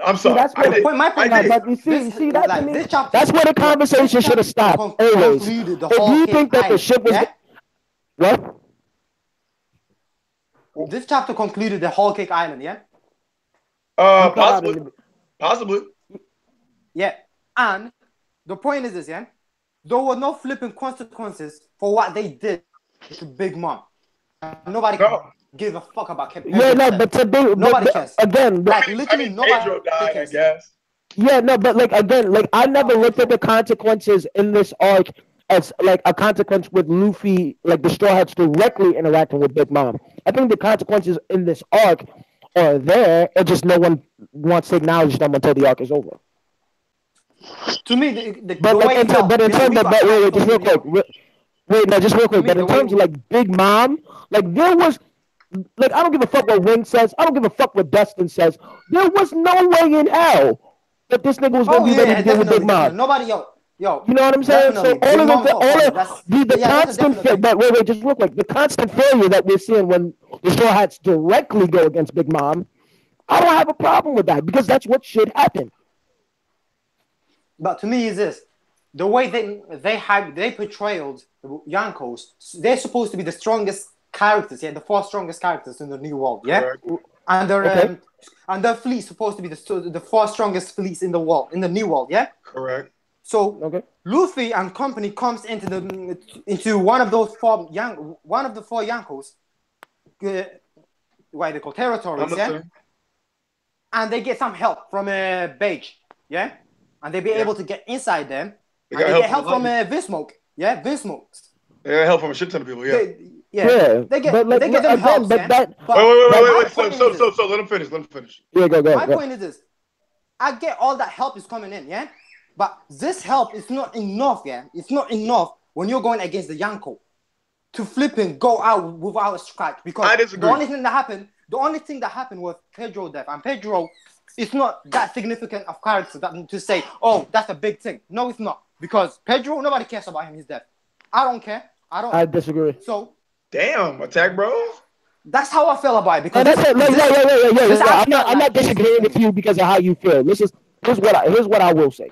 I'm sorry. That's what But you see that to me. That's where the conversation should have stopped. Always. If you think that the ship was, what? This chapter concluded the Whole Cake Island. Yeah. Possibly. Yeah, and the point is this, yeah. There were no flipping consequences for what they did to Big Mom. Nobody give a fuck about Captain. Yeah, no, but to be nobody cares. Again, like literally nobody cares. I guess. Yeah, no, but like again, like I never looked at the consequences in this arc as like a consequence with Luffy, like the Straw Hats directly interacting with Big Mom. I think the consequences in this arc are there, and just no one wants to acknowledge them until the arc is over. To me, the but way in terms of wait, just real quick. Just real quick. But in terms of like Big Mom, like there was, like I don't give a fuck what Wing says. I don't give a fuck what Dustin says. There was no way in hell that this nigga was gonna be ready to deal with Big Mom. Nobody, yo. You know what I'm saying? So all of the constant, but wait, just real quick. The constant failure that we're seeing when the Straw Hats directly go against Big Mom, I don't have a problem with that because that's what should happen. But to me, is this the way they portrayed the Yonkos? They're supposed to be the strongest characters, yeah, the 4 strongest characters in the New World, yeah, Correct. and their Okay. and their fleet's supposed to be the 4 strongest fleets in the world, in the New World, yeah. Correct. So Okay. Luffy and company comes into one of the 4 Yonkos, what they call territories, yeah, Understand. and they get some help from Beige, yeah, and they be Yeah. able to get inside them, They and got they help get help from from Vinsmoke, yeah, Vinsmoke. They got help from a shit ton of people. Yeah. Yeah, they get but like, they get them again, help, but yeah. that. But Wait. my point is this. So let him finish. Let him finish. Yeah, go. My point is this. I get all that help is coming in, yeah? But this help is not enough, yeah? It's not enough when you're going against the Yonko to flip and go out without a scratch. Because I disagree. the only thing that happened was Pedro death. And Pedro is not that significant of character to say, oh, that's a big thing. No, it's not. Because Pedro, nobody cares about him, his death. I don't care. I disagree. So Damn, attack bros. that's how I feel about it. Because And that's it. this I'm not like- disagreeing with you because of how you feel. Here's what I will say.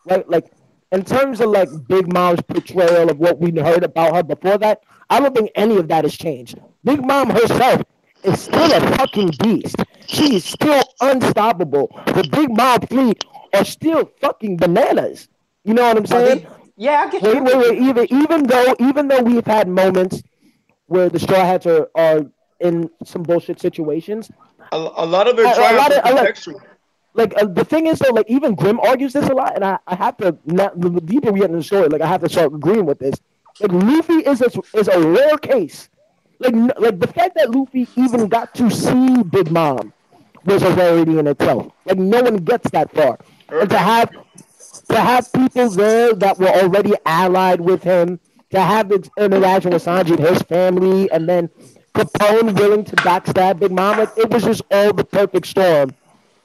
Right, like in terms of like Big Mom's portrayal of what we heard about her before that, I don't think any of that has changed. Big Mom herself is still a fucking beast. She is still unstoppable. The Big Mom fleet are still fucking bananas. You know what I'm saying? yeah, I get you. Wait. Even though we've had moments where the Straw Hats are in some bullshit situations, A lot of their A triumphs lot are of- a lot- contextual. like the thing is though, like even Grimm argues this a lot, and I have to the deeper we get into the story, like I have to start agreeing with this. Like Luffy is a rare case. Like the fact that Luffy even got to see Big Mom was a rarity in itself. Like no one gets that far, and to have people there that were already allied with him, to have this interaction with Sanji and his family, and then Capone willing to backstab Big Mom, like it was just all the perfect storm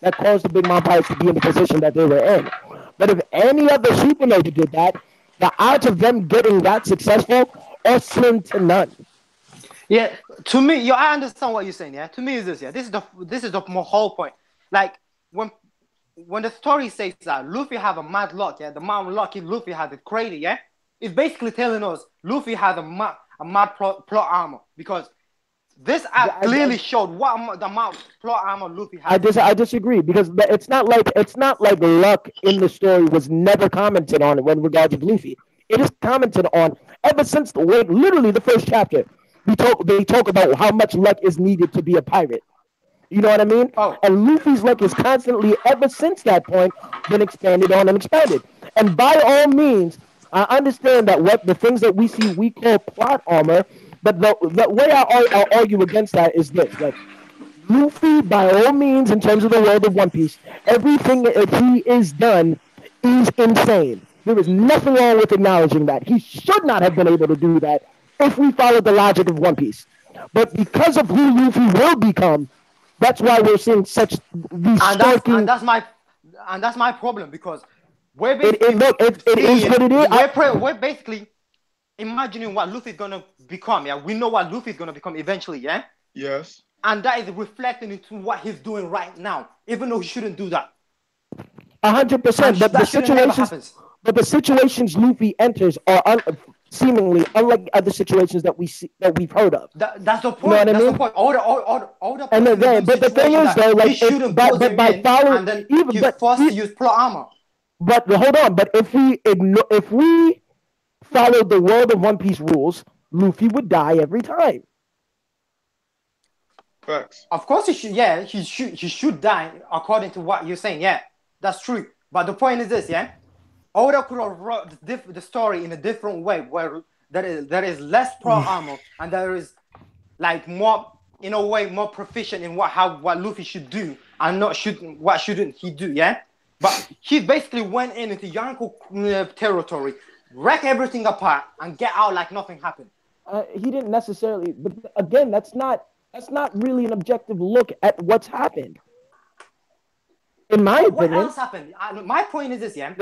that caused the Big Mom Pirates to be in the position that they were in. But if any other supernova did that, the odds of them getting that successful are slim to none. Yeah, to me, I understand what you're saying. Yeah, to me, is this. Yeah, this is the whole point. Like when the story says that Luffy have a mad luck, yeah, the mad luck Luffy had it crazy, yeah, it's basically telling us Luffy had a mad plot armor because this app clearly showed what the amount plot armor Luffy had. I disagree because it's not like luck in the story was never commented on when regards to Luffy. It is commented on ever since literally the first chapter. They talk about how much luck is needed to be a pirate. You know what I mean? Oh. And Luffy's luck is constantly, ever since that point, been expanded on and expanded. And by all means, I understand that what the things that we see we call plot armor, but the way I argue against that is this: like Luffy, by all means, in terms of the world of One Piece, everything that he is done is insane. There is nothing wrong with acknowledging that. He should not have been able to do that if we followed the logic of One Piece. But because of who Luffy will become, that's why we're seeing such these striking. And that's my problem because we're It basically is what it is. we're basically imagining what Luffy's gonna become. Yeah, we know what Luffy's gonna become eventually. Yeah, Yes. and that is reflecting into what he's doing right now, even though he shouldn't do that. 100%. But That shouldn't never happen. the situations Luffy enters are seemingly unlike other situations that we've heard of. That's the point. You know what I That's mean? the point. All the And then, but the thing is though, like, by following, and then even he's but forced to use plot armor. But hold on. But if we followed the world of One Piece rules, Luffy would die every time. Facts. Of course he should. Yeah, he should die according to what you're saying. Yeah, that's true. But the point is this. Yeah, Oda could have wrote the story in a different way, where there is less plot armor and there is like more, in a way, more proficient in what Luffy should do and what shouldn't he do. Yeah, but he basically went into Yonko territory, wreck everything apart, and get out like nothing happened. He didn't necessarily. But again, that's not really an objective look at what's happened. In my What opinion, else happened? My point is this, yeah.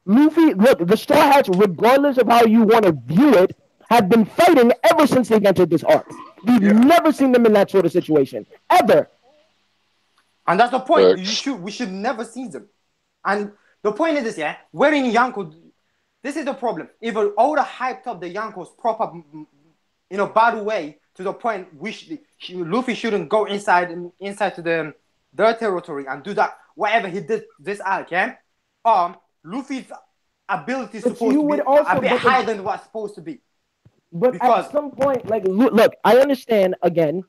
Luffy, look, the Straw Hats, regardless of how you want to view it, have been fighting ever since they've entered this arc. We've never seen them in that sort of situation, ever. And that's the point. Facts. We should never see them. And the point is this, yeah. We're in Yonko this is the problem. Even Oda hyped up the Yonkos proper, in a bad way to the point which Luffy shouldn't go inside to their territory and do that whatever he did this arc. Yeah, Luffy's ability is But supposed you to be would also- a bit but- higher than what's supposed to be. But Because- at some point, like, look, I understand again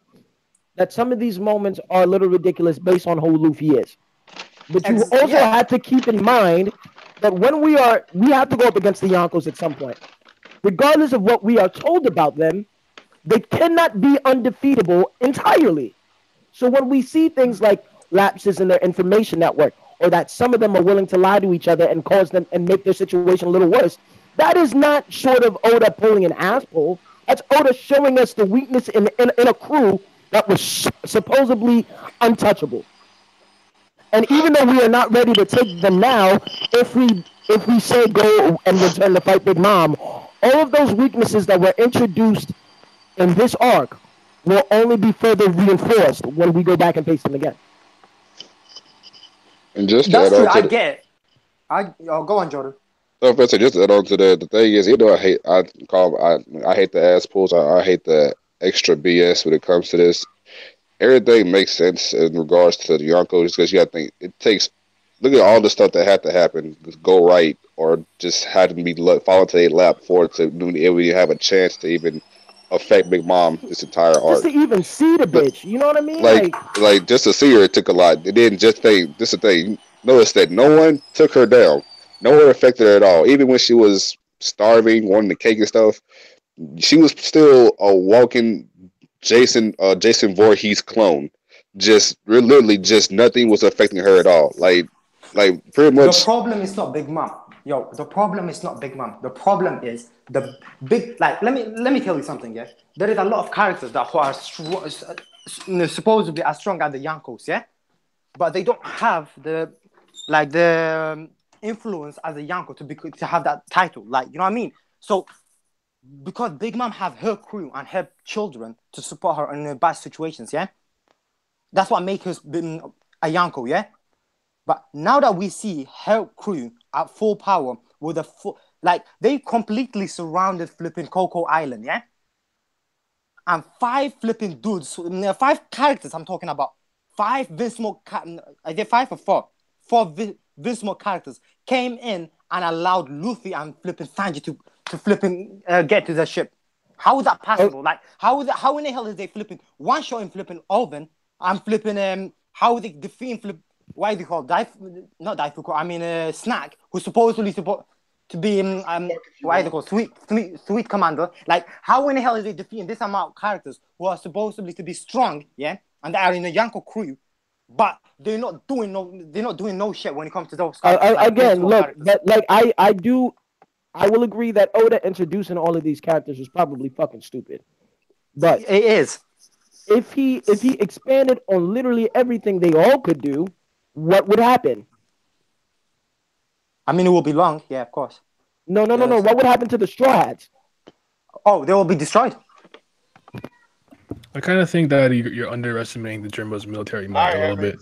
that some of these moments are a little ridiculous based on who Luffy is. But you also Yeah. have to keep in mind that when we have to go up against the Yonkos at some point. Regardless of what we are told about them, they cannot be undefeatable entirely. So when we see things like lapses in their information network, or that some of them are willing to lie to each other and cause them and make their situation a little worse, that is not short of Oda pulling an asshole. That's Oda showing us the weakness in a crew that was supposedly untouchable. And even though we are not ready to take them now, if we say go and return to fight Big Mom, all of those weaknesses that were introduced in this arc will only be further reinforced when we go back and face them again. And just to That's add true. on to I the- get it. Go on, Jordan. No, if I say just to add on to that, the thing is, I hate the ass pulls. I hate the extra BS when it comes to this. Everything makes sense in regards to the Yonkos because you have to think it takes. Look at all the stuff that had to happen, just go right, or just had to be fall into a lap for it to even have a chance to even affect Big Mom this entire arc. Just to even see the bitch, you know what I mean? Like just to see her, it took a lot. It didn't just think. This is the thing. Notice that no one took her down. No one affected her at all. Even when she was starving, wanting the cake and stuff, she was still a walking Jason Voorhees clone. Just literally, just nothing was affecting her at all. Like pretty much. The problem is not Big Mom. Yo, the problem is not Big Mom. The problem is the big. Like, let me tell you something. Yeah, there is a lot of characters that who are supposedly as strong as the Yonkos. Yeah, but they don't have the influence as a Yonko to have that title. Like, you know what I mean? So because Big Mom have her crew and her children to support her in bad situations. Yeah, that's what makes her a Yonko. Yeah. But now that we see her crew at full power with they completely surrounded flipping Coco Island, yeah? And 5 flipping dudes, 5 characters I'm talking about, 5 Vinsmoke, I did 5 or 4? 4 Vinsmoke characters came in and allowed Luffy and flipping Sanji to flipping get to the ship. How is that possible? Like, how in the hell is they flipping one shot in flipping Oven and flipping, how are they defeating why is it called not Daifuku? I mean, Snack, who's supposedly supposed to be why is it called Sweet Commander? Like, how in the hell is they defeating this amount of characters who are supposedly to be strong, yeah, and they are in a Yonko crew, but they're not doing no shit when it comes to those characters. Again, look, I will agree that Oda introducing all of these characters was probably fucking stupid, but it is. If he expanded on literally everything they all could do, what would happen? I mean, it will be long. Yeah, of course. No. What would happen to the Straw Hats? Oh, they will be destroyed. I kind of think that you're underestimating the Jimbo's military might a little bit.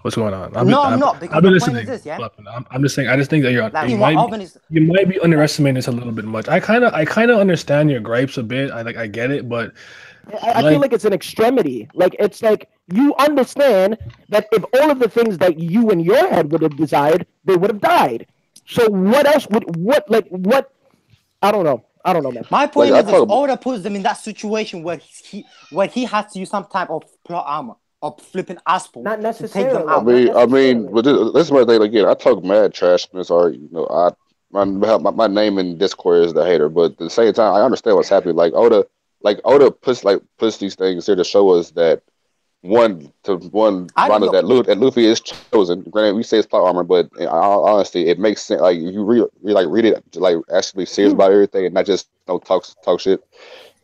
What's going on? I'm not. Because I've been the point listening. is this, yeah? I'm just saying. I just think that Like, you might be underestimating this a little bit much. I kind of understand your gripes a bit. I get it, but I feel like it's an extremity. Like, it's like you understand that if all of the things that you in your head would have desired, they would have died. So what else would I don't know, man. My point is Oda puts them in that situation where he has to use some type of plot armor or flipping Aspel Not to necessarily. take them out. I mean, but this is my thing again. I talk mad trash in this art. My name in Discord is the hater, but at the same time, I understand what's happening. Oda puts these things here to show us that that Luffy is chosen. Granted, we say it's plot armor, but in all honesty, it makes sense. Like, you read it, actually serious about everything and not just talk shit.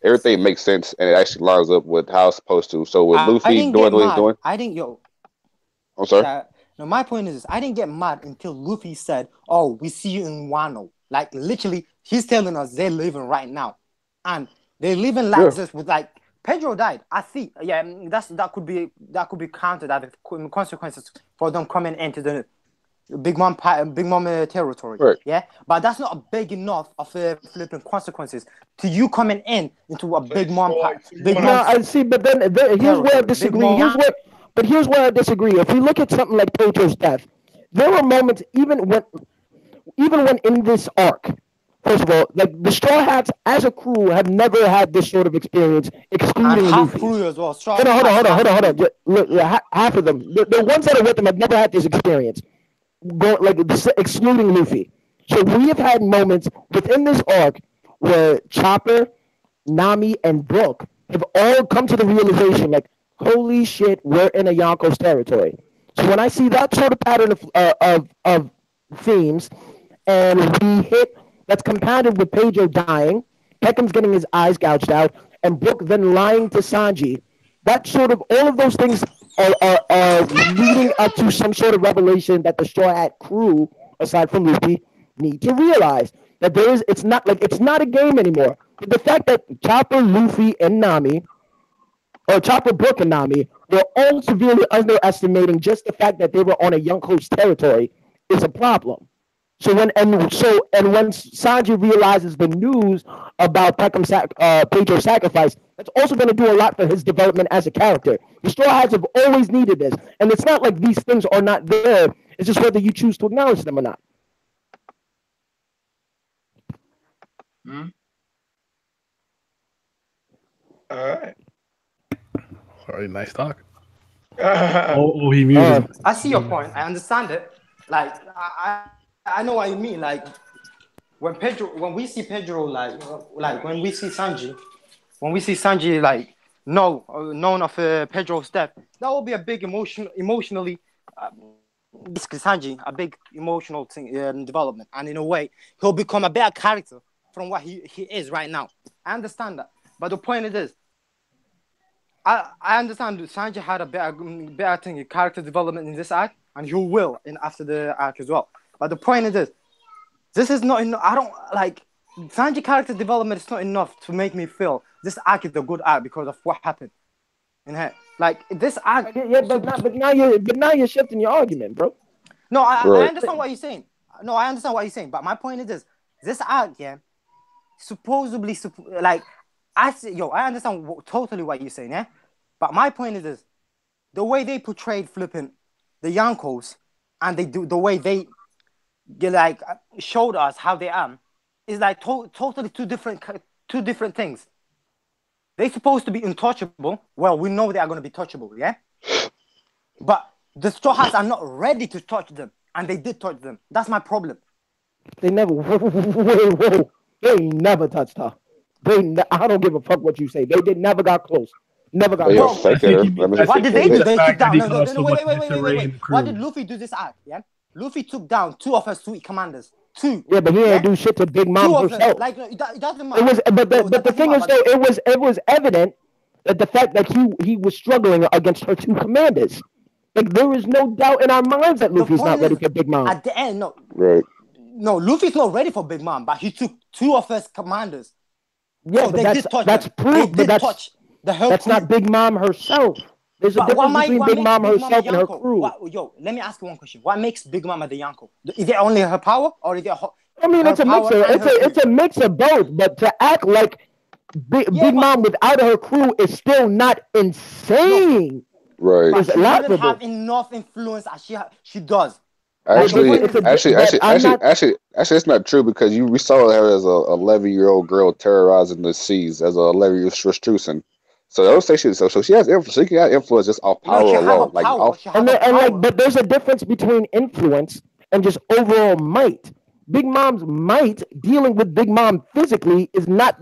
Everything makes sense and it actually lines up with how it's supposed to. So with Luffy doing what he's doing, I'm sorry. No, my point is, I didn't get mad until Luffy said, "Oh, we see you in Wano." Like, literally, he's telling us they're living right now, and they're living like this with Pedro died. I see. Yeah, that could be counted as consequences for them coming into Big Mom territory. Right. Yeah, but that's not a big enough of flipping consequences to you coming into a Big Mom. Big No, Mom. I see, but then here's where I disagree. Here's where I disagree. If we look at something like Pedro's death, there were moments even when in this arc. First of all, like the Straw Hats as a crew have never had this sort of experience, excluding And half Luffy. crew as well. Hold on. Look, half of them, the ones that are with them have never had this experience. Excluding Luffy. So we have had moments within this arc where Chopper, Nami, and Brook have all come to the realization, like, holy shit, we're in a Yonko's territory. So when I see that sort of pattern of themes, and we hit that's compounded with Pedro dying, Peckham's getting his eyes gouged out, and Brook then lying to Sanji, that sort of all of those things are leading up to some sort of revelation that the Straw Hat crew, aside from Luffy, need to realize that it's not a game anymore. But the fact that Chopper, Luffy, and Nami, or Chopper, Brook, and Nami were all severely underestimating just the fact that they were on a Yonko's territory is a problem. So when Sanji realizes the news about Pedro's sacrifice, that's also going to do a lot for his development as a character. The Straw Hats have always needed this, and it's not like these things are not there. It's just whether you choose to acknowledge them or not. All right. All right, nice talk. He muted. I see your point. I understand it. Like I know what you mean. Like when we see Pedro, like when we see Sanji, like known of Pedro's death, that will be a big emotionally. Sanji, a big emotional thing development, and in a way, he'll become a better character from what he is right now. I understand that, but the point is this. I understand Sanji had a better thing, character development in this arc, and he will after the arc as well. But the point is this is not enough. I don't like Sanji character development is not enough to make me feel this arc is a good arc because of what happened in here. Like this arc. Yeah, but now you're shifting your argument, bro. No, I understand what you're saying. No, I understand what you're saying. But my point is this arc, yeah, supposedly like I understand totally what you're saying, yeah. But my point is this: the way they portrayed flipping the Yonkos, and the way they showed us how they are, is like totally two different things. They're supposed to be untouchable. Well, we know they are going to be touchable, yeah. But the Straw Hats are not ready to touch them, and they did touch them. That's my problem. They never. Whoa. They never touched her. I don't give a fuck what you say. They never got close. Never got close. What did they do? They took down. No, wait. What did Luffy do this arc? Yeah, Luffy took down 2 of her sweet commanders. 2. Yeah, but he didn't do shit to Big Mom herself. Like it doesn't matter. It was, but the thing is, though, it was evident that the fact that he was struggling against her 2 commanders. Like there is no doubt in our minds that Luffy's not ready for Big Mom. At the end, no. Right. No, Luffy's not ready for Big Mom, but he took 2 of his commanders. Yeah, so but that's proof. But that's not Big Mom herself. There's a difference between Big Mom herself and her crew. Let me ask you one question. What makes Big Mama the Yonko? Is it only her power, or is it I mean, it's a mix. It's a mix of both. But to act like Big Mom without her crew is still not insane. Right. But she doesn't have enough influence as she does. Actually, it's not true because we saw her as a 11-year-old girl terrorizing the seas as a 11-year-old Strusen. So I don't say so she has influence. She can have influence just off power alone. But there's a difference between influence and just overall might. Big Mom's might, dealing with Big Mom physically, is not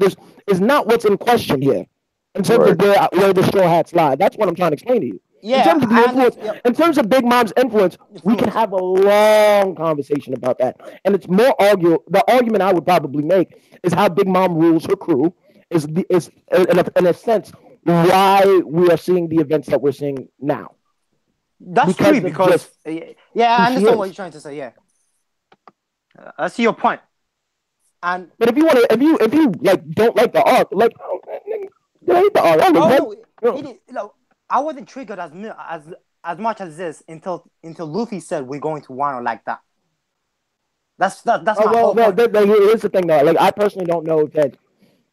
what's in question here. In terms of where the Straw Hats lie. That's what I'm trying to explain to you. Yeah, in terms of Big Mom's influence, we can have a long conversation about that. And it's more the argument I would probably make is how Big Mom rules her crew is in a sense why we are seeing the events that we're seeing now. That's true because I understand what you're trying to say. Yeah, I see your point. But if you like don't like the arc, like I hate the arc. I wasn't triggered as as much as this until Luffy said we're going to Wano like that. That's my whole point. Here's the thing though. Like I personally don't know if that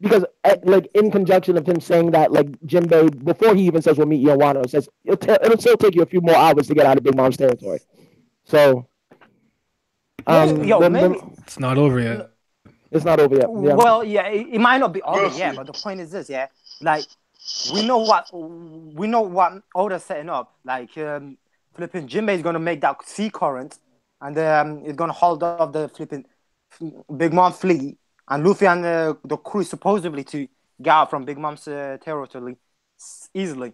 because like in conjunction of him saying that like Jinbei before he even says we'll meet you in Wano says it'll still take you a few more hours to get out of Big Mom's territory. So maybe it's not over yet. It's not over yet. Yeah. Well, yeah, it might not be over yet, but the point is this, yeah. Like we know what Oda's setting up. Like flipping Jinbei is gonna make that sea current, and it's gonna hold off the flipping Big Mom fleet, and Luffy and the crew supposedly to get out from Big Mom's territory easily.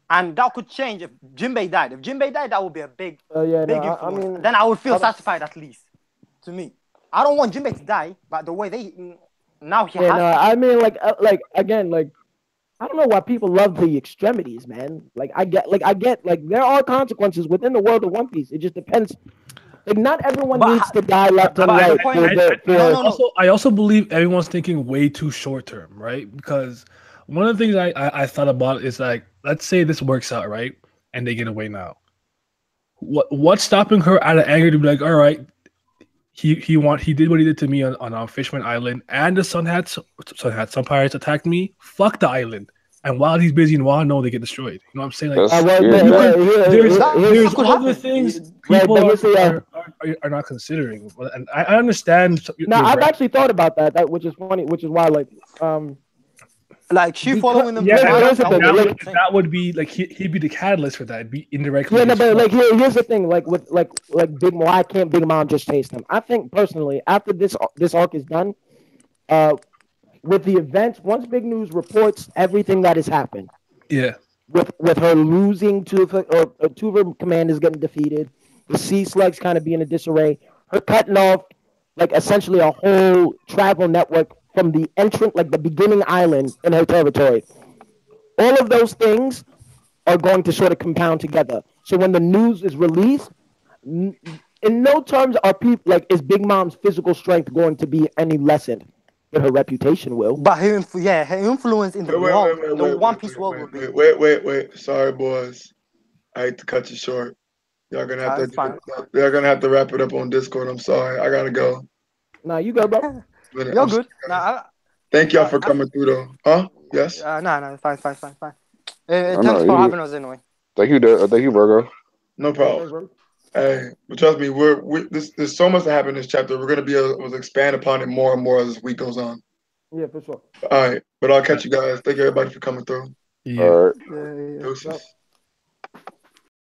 And that could change if Jinbei died. If Jinbei died, that would be a big influence. I mean, then I would feel satisfied at least. To me, I don't want Jinbei to die, but the way now he has. I mean, like again, like I don't know why people love the extremities, man. Like I get, like there are consequences within the world of One Piece. It just depends. Like not everyone needs to die left and right. I also believe everyone's thinking way too short term, right? Because one of the things I thought about is like, let's say this works out, right, and they get away now. What's stopping her out of anger to be like, all right, he did what he did to me on Fishman Island, and the Sun Pirates attacked me. Fuck the island. And while he's busy in Wano, they get destroyed. You know what I'm saying? Like, there's other things people are not considering, and I understand. I've actually thought about that, which is funny, which is why, like she following them. Yeah, that would be like he'd be the catalyst for that. It'd be indirectly. Yeah, no, but like here's the thing, like with like Big Mom, why can't Big Mom just chase them? I think personally, after this arc is done, with the events, once Big News reports everything that has happened, yeah, with her losing two of her commanders getting defeated, the Sea Slugs kind of being in disarray, her cutting off like essentially a whole travel network from the entrance, like the beginning island in her territory. All of those things are going to sort of compound together. So when the news is released, in no terms are people like is Big Mom's physical strength going to be any lessened. But her reputation will. But her influence in the world, the One Piece world will be. Wait. Sorry, boys. I hate to cut you short. Y'all gonna have to wrap it up on Discord. I'm sorry. I gotta go. Nah, you go, bro. You're good. Thank y'all for coming through, though. Huh? Yes. No, fine. Thanks for having us anyway. Thank you, Virgo. No problem. Hey, but trust me, there's so much to happen in this chapter. We're gonna be able to expand upon it more and more as this week goes on. Yeah, for sure. All right, but I'll catch you guys. Thank you everybody for coming through. Yeah. All right. Deuces.